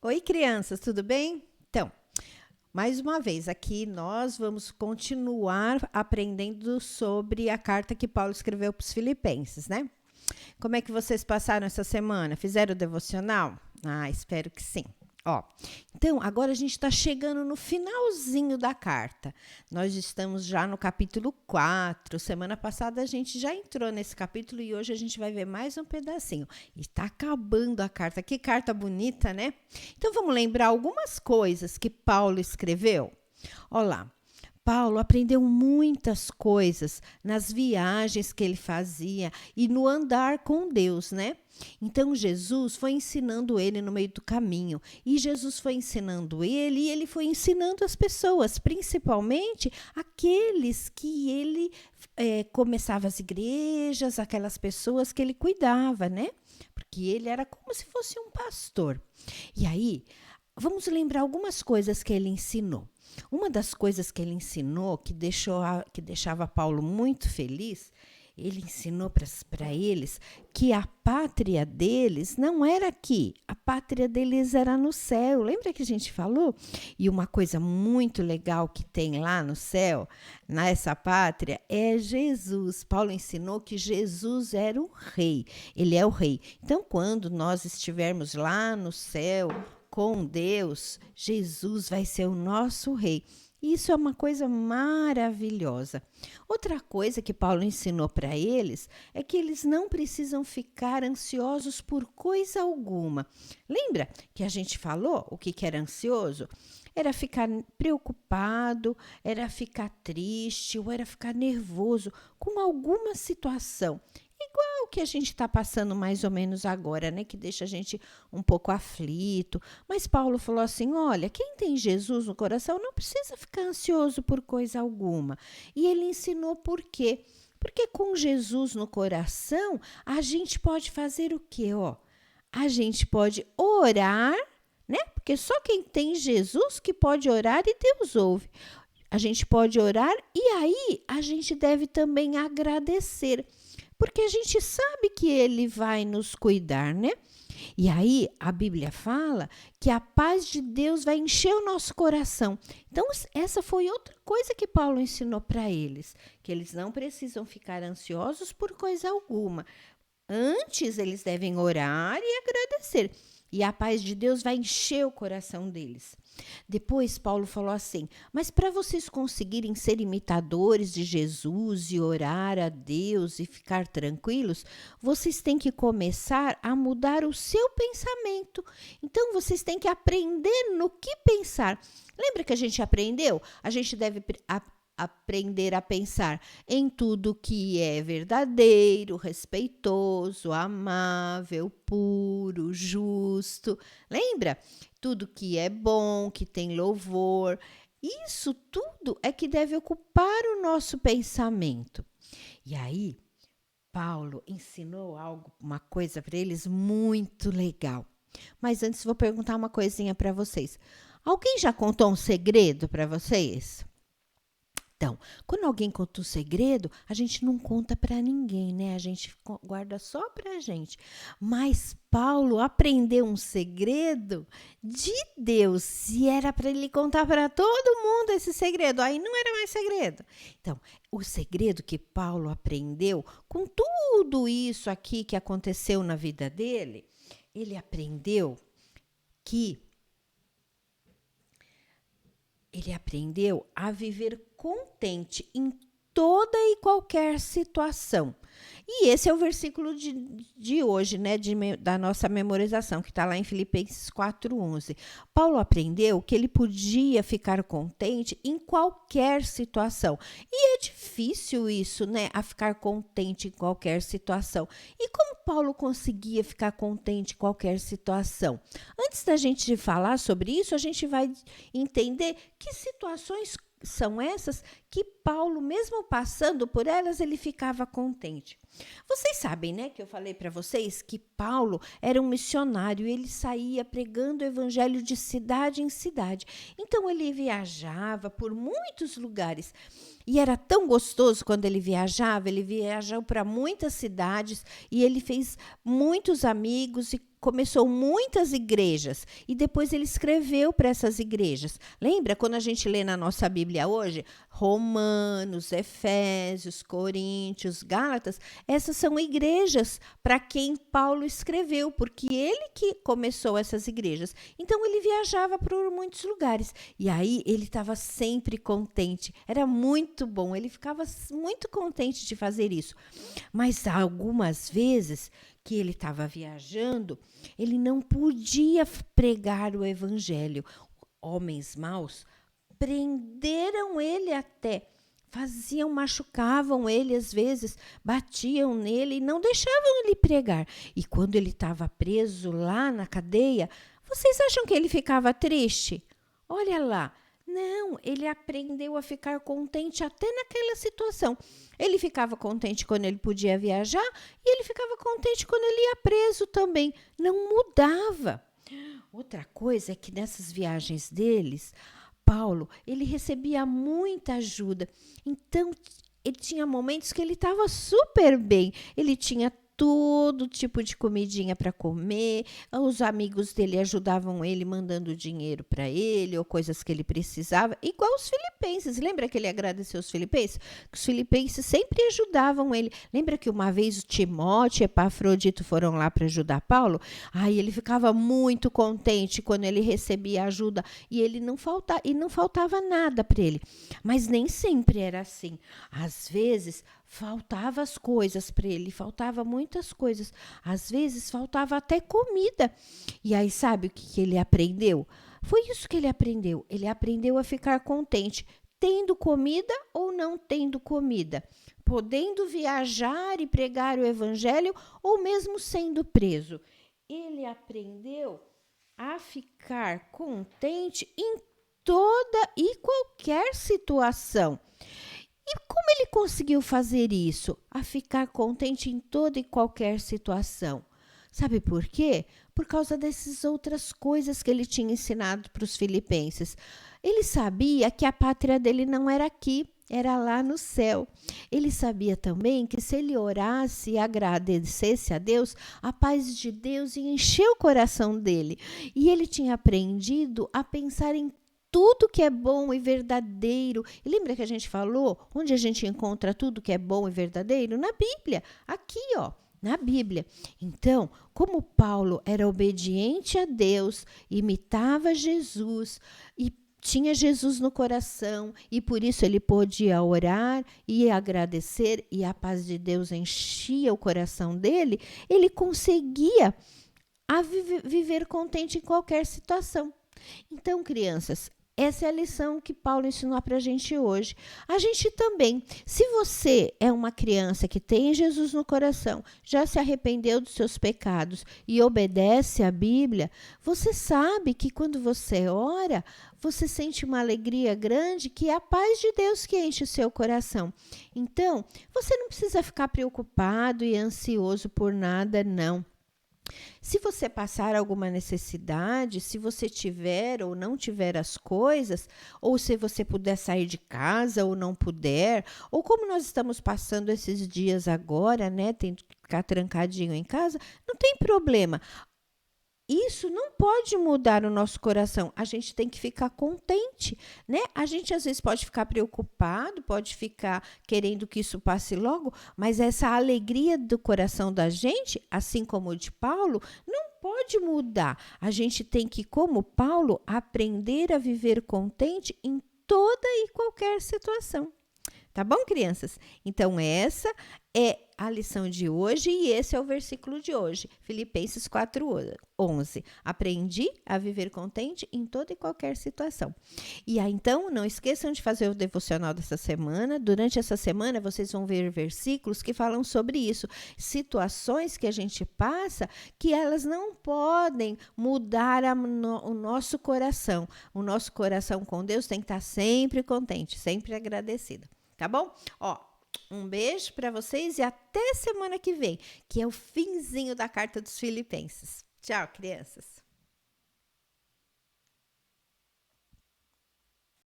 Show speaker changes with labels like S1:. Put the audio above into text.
S1: Oi, crianças, tudo bem? Então, mais uma vez, aqui nós vamos continuar aprendendo sobre a carta que Paulo escreveu para os Filipenses, né? Como é que vocês passaram essa semana? Fizeram o devocional? Espero que sim. Então, agora a gente está chegando no finalzinho da carta. Nós estamos já no capítulo 4. Semana passada a gente já entrou nesse capítulo e hoje a gente vai ver mais um pedacinho. E está acabando a carta. Que carta bonita, né? Então, vamos lembrar algumas coisas que Paulo escreveu? Olha lá. Paulo aprendeu muitas coisas nas viagens que ele fazia e no andar com Deus, né? Então, Jesus foi ensinando ele no meio do caminho. E Jesus foi ensinando ele e ele foi ensinando as pessoas, principalmente aqueles que ele começava as igrejas, aquelas pessoas que ele cuidava, né? Porque ele era como se fosse um pastor. E aí, vamos lembrar algumas coisas que ele ensinou. Uma das coisas que ele ensinou, que deixava Paulo muito feliz, ele ensinou para eles que a pátria deles não era aqui, a pátria deles era no céu. Lembra que a gente falou? E uma coisa muito legal que tem lá no céu, nessa pátria, é Jesus. Paulo ensinou que Jesus era o rei, ele é o rei. Então, quando nós estivermos lá no céu, com Deus, Jesus vai ser o nosso rei. Isso é uma coisa maravilhosa. Outra coisa que Paulo ensinou para eles é que eles não precisam ficar ansiosos por coisa alguma. Lembra que a gente falou o que era ansioso? Era ficar preocupado, era ficar triste ou era ficar nervoso com alguma situação. Igual o que a gente está passando mais ou menos agora, né? Que deixa a gente um pouco aflito. Mas Paulo falou assim, olha, quem tem Jesus no coração não precisa ficar ansioso por coisa alguma. E ele ensinou por quê? Porque com Jesus no coração, a gente pode fazer o quê? A gente pode orar, né? Porque só quem tem Jesus que pode orar e Deus ouve. A gente pode orar e aí a gente deve também agradecer. Porque a gente sabe que ele vai nos cuidar, né? E aí a Bíblia fala que a paz de Deus vai encher o nosso coração. Então, essa foi outra coisa que Paulo ensinou para eles, que eles não precisam ficar ansiosos por coisa alguma. Antes, eles devem orar e agradecer. E a paz de Deus vai encher o coração deles. Depois, Paulo falou assim, mas para vocês conseguirem ser imitadores de Jesus e orar a Deus e ficar tranquilos, vocês têm que começar a mudar o seu pensamento. Então, vocês têm que aprender no que pensar. Lembra que a gente aprendeu? A gente deve aprender a pensar em tudo que é verdadeiro, respeitoso, amável, puro, justo. Lembra? Tudo que é bom, que tem louvor. Isso tudo é que deve ocupar o nosso pensamento. E aí, Paulo ensinou uma coisa para eles muito legal. Mas antes vou perguntar uma coisinha para vocês. Alguém já contou um segredo para vocês? Então, quando alguém conta um segredo, a gente não conta para ninguém, né? A gente guarda só para a gente. Mas Paulo aprendeu um segredo de Deus e era para ele contar para todo mundo esse segredo. Aí não era mais segredo. Então, o segredo que Paulo aprendeu com tudo isso aqui que aconteceu na vida dele, ele aprendeu a viver contente em toda e qualquer situação. E esse é o versículo de hoje, né, da nossa memorização, que está lá em Filipenses 4:11. Paulo aprendeu que ele podia ficar contente em qualquer situação. E é difícil isso, né, a ficar contente em qualquer situação. E como Paulo conseguia ficar contente em qualquer situação? Antes da gente falar sobre isso, a gente vai entender que situações são essas que Paulo, mesmo passando por elas, ele ficava contente. Vocês sabem, né, que eu falei para vocês que Paulo era um missionário, ele saía pregando o evangelho de cidade em cidade. Então ele viajava por muitos lugares. E era tão gostoso quando ele viajou para muitas cidades e ele fez muitos amigos e começou muitas igrejas e depois ele escreveu para essas igrejas. Lembra quando a gente lê na nossa Bíblia hoje? Romanos, Efésios, Coríntios, Gálatas, essas são igrejas para quem Paulo escreveu, porque ele que começou essas igrejas. Então ele viajava por muitos lugares e aí ele estava sempre contente. Era muito bom, ele ficava muito contente de fazer isso. Mas algumas vezes que ele estava viajando, ele não podia pregar o evangelho. Homens maus prenderam ele até, machucavam ele às vezes, batiam nele e não deixavam ele pregar. E quando ele estava preso lá na cadeia, vocês acham que ele ficava triste? Olha lá. Não, ele aprendeu a ficar contente até naquela situação. Ele ficava contente quando ele podia viajar e ele ficava contente quando ele ia preso também. Não mudava. Outra coisa é que nessas viagens deles, Paulo, ele recebia muita ajuda. Então, ele tinha momentos que ele estava super bem. Ele tinha todo tipo de comidinha para comer, os amigos dele ajudavam ele mandando dinheiro para ele ou coisas que ele precisava, igual os filipenses. Lembra que ele agradeceu os filipenses? Que os filipenses sempre ajudavam ele. Lembra que uma vez o Timóteo e Epafrodito foram lá para ajudar Paulo? Aí ele ficava muito contente quando ele recebia ajuda e não faltava nada para ele. Mas nem sempre era assim. Às vezes faltava as coisas para ele, faltava muitas coisas. Às vezes faltava até comida. E aí sabe o que ele aprendeu? Foi isso que ele aprendeu. Ele aprendeu a ficar contente, tendo comida ou não tendo comida, podendo viajar e pregar o evangelho ou mesmo sendo preso. Ele aprendeu a ficar contente em toda e qualquer situação. E como ele conseguiu fazer isso? A ficar contente em toda e qualquer situação. Sabe por quê? Por causa dessas outras coisas que ele tinha ensinado para os filipenses. Ele sabia que a pátria dele não era aqui, era lá no céu. Ele sabia também que se ele orasse e agradecesse a Deus, a paz de Deus ia encher o coração dele. E ele tinha aprendido a pensar em tudo que é bom e verdadeiro. E lembra que a gente falou onde a gente encontra tudo que é bom e verdadeiro? Na Bíblia, aqui, ó, na Bíblia. Então, como Paulo era obediente a Deus, imitava Jesus e tinha Jesus no coração e por isso ele podia orar e agradecer e a paz de Deus enchia o coração dele, ele conseguia viver contente em qualquer situação. Então, crianças, essa é a lição que Paulo ensinou para a gente hoje. A gente também, se você é uma criança que tem Jesus no coração, já se arrependeu dos seus pecados e obedece à Bíblia, você sabe que quando você ora, você sente uma alegria grande, que é a paz de Deus que enche o seu coração. Então, você não precisa ficar preocupado e ansioso por nada, não. Se você passar alguma necessidade, se você tiver ou não tiver as coisas, ou se você puder sair de casa ou não puder, ou como nós estamos passando esses dias agora, né, tendo que ficar trancadinho em casa, não tem problema. Isso não pode mudar o nosso coração. A gente tem que ficar contente, né? A gente às vezes pode ficar preocupado, pode ficar querendo que isso passe logo, mas essa alegria do coração da gente, assim como o de Paulo, não pode mudar. A gente tem que, como Paulo, aprender a viver contente em toda e qualquer situação. Tá bom, crianças? Então, essa é a lição de hoje e esse é o versículo de hoje. Filipenses 4:11. Aprendi a viver contente em toda e qualquer situação. E aí, então, não esqueçam de fazer o devocional dessa semana. Durante essa semana, vocês vão ver versículos que falam sobre isso. Situações que a gente passa que elas não podem mudar o nosso coração. O nosso coração com Deus tem que estar sempre contente, sempre agradecido. Tá bom? Ó, um beijo para vocês e até semana que vem, que é o finzinho da carta dos Filipenses. Tchau, crianças.